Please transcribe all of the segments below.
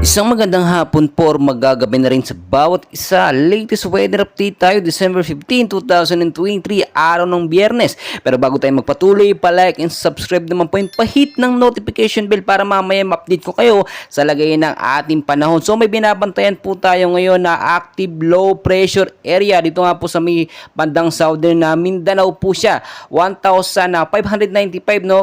Isang magandang hapon po or magagabi na rin sa bawat isa. Latest weather update tayo, December 15, 2023, araw ng Biyernes. Pero bago tayo magpatuloy, pa-like and subscribe naman po yung pa-hit ng notification bell para mamaya ma-update ko kayo sa lagay ng ating panahon. So may binabantayan po tayo ngayon na active low pressure area. Dito nga po sa may bandang southern na Mindanao po siya. 1,595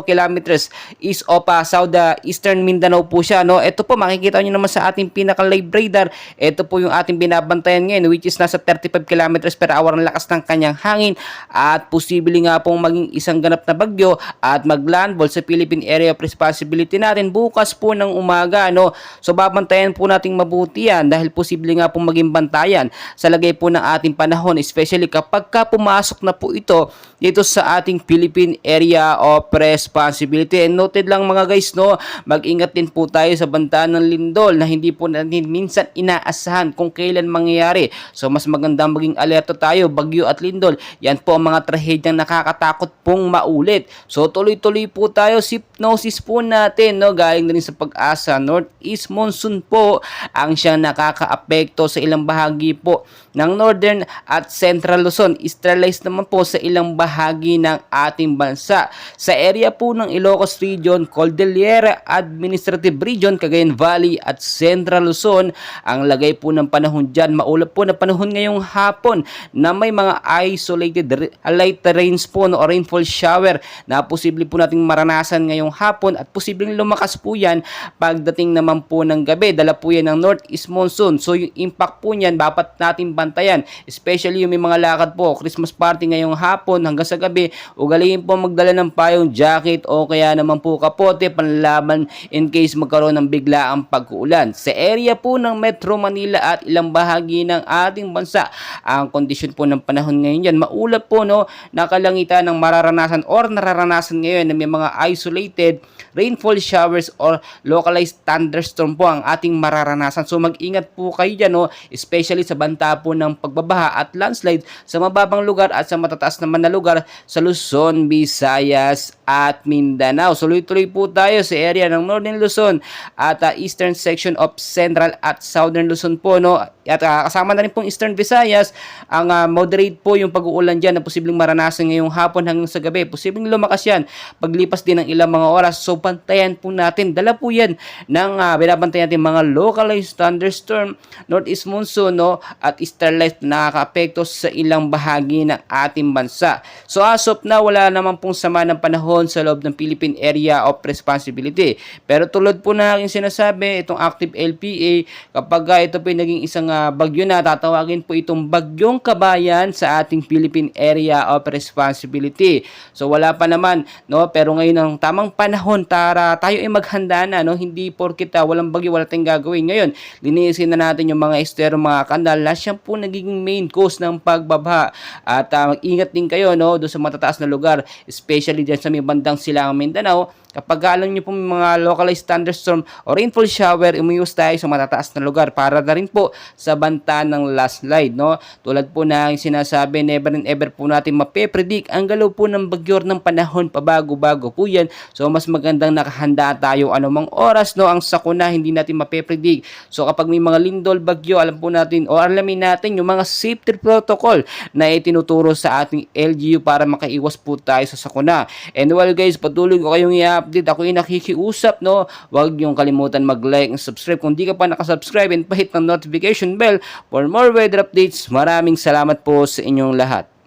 kilometers east of southeastern Mindanao po siya. Ito po makikita nyo naman sa ating pinaka-live radar. Ito po yung ating binabantayan ngayon, which is nasa 35 kilometers per hour ang lakas ng kanyang hangin at posible nga pong maging isang ganap na bagyo at maglandfall sa Philippine Area of Responsibility natin bukas po ng umaga. So babantayan po nating mabuti yan dahil posible nga pong maging bantayan sa lagay po ng ating panahon, especially kapag pumasok na po ito dito sa ating Philippine Area of Responsibility. And noted lang mga guys, mag-ingat din po tayo sa banta ng lindol na hindi po natin minsan inaasahan kung kailan mangyayari. So mas magandang maging alerto tayo, bagyo at lindol. Yan po ang mga trahedyang nakakatakot pong maulit. So tuloy-tuloy po tayo, hypnosis po natin, galing na rin sa Pag-asa. Northeast monsoon po ang siyang nakakaapekto sa ilang bahagi po ng Northern at Central Luzon. Easterlize naman po sa ilang bahagi ng ating bansa. Sa area po ng Ilocos Region, Cordillera Administrative Region, Cagayan Valley at Central Luzon, ang lagay po ng panahon dyan, maulap po na panahon ngayong hapon na may mga isolated light rains po o rainfall shower na posible po nating maranasan ngayong hapon at posibleng lumakas po yan pagdating naman po ng gabi. Dala po yan ng Northeast monsoon. So yung impact po niyan dapat natin bantayan, especially yung may mga lakad po, Christmas party ngayong hapon hanggang sa gabi, ugaliin po magdala ng payong, jacket o kaya naman po kapote panlaban in case magkaroon ng biglaang pag-uulan. Sa area po ng Metro Manila at ilang bahagi ng ating bansa, ang kondisyon po ng panahon ngayon yan, maulap po nakalangitan ng mararanasan or nararanasan ngayon na may mga isolated rainfall showers or localized thunderstorm po ang ating mararanasan. So mag-ingat po kayo dyan, especially sa banta po ng pagbabaha at landslide sa mababang lugar at sa matataas naman na lugar sa Luzon, Visayas at Mindanao. So tuloy-tuloy po tayo sa area ng Northern Luzon at eastern section of Central at Southern Luzon po, at kasama na rin pong Eastern Visayas. Ang moderate po yung pag-uulan dyan na posibleng maranasan ngayong hapon hanggang sa gabi. Posibleng lumakas yan paglipas din ng ilang mga oras. So bantayan po natin, dala po yan ng binabantayan natin mga localized thunderstorm, northeast monsoon at easterlight na nakakaapekto sa ilang bahagi ng ating bansa. So as of now, wala naman pong sama ng panahon sa loob ng Philippine Area of Responsibility. Pero tulad po na aking sinasabi, itong active LPA, kapag ito po naging isang bagyo na, tatawagin po itong bagyong kabayan sa ating Philippine Area of Responsibility. So wala pa naman, pero ngayon ang tamang panahon para tayo ay maghanda na, hindi porkit walang bagyo wala tayong gagawin. Ngayon, linisin na natin yung mga estero, mga kanal na siyang po nagiging main cause ng pagbabaha. At mag-ingat din kayo doon sa matataas na lugar, especially dyan sa may bandang Silangang Mindanao. Kapag alam nyo po mga localized thunderstorm o rainfall shower, umiwas tayo sa matataas na lugar para na rin po sa banta ng landslide. Tulad po na sinasabi, never and ever po natin mape-predict ang galaw po ng bagyo ng panahon, pabago-bago po yan. So mas magandang nakahanda tayo anumang oras, ang sakuna hindi natin mape-predict. So kapag may mga lindol, bagyo, alam po natin o alamin natin yung mga safety protocol na itinuturo sa ating LGU para makaiwas po tayo sa sakuna. And well guys, patuloy ko kayong update, ako yung nakikiusap, huwag niyong kalimutan mag-like and subscribe kung di ka pa nakasubscribe, and pahit ng notification bell for more weather updates. Maraming salamat po sa inyong lahat.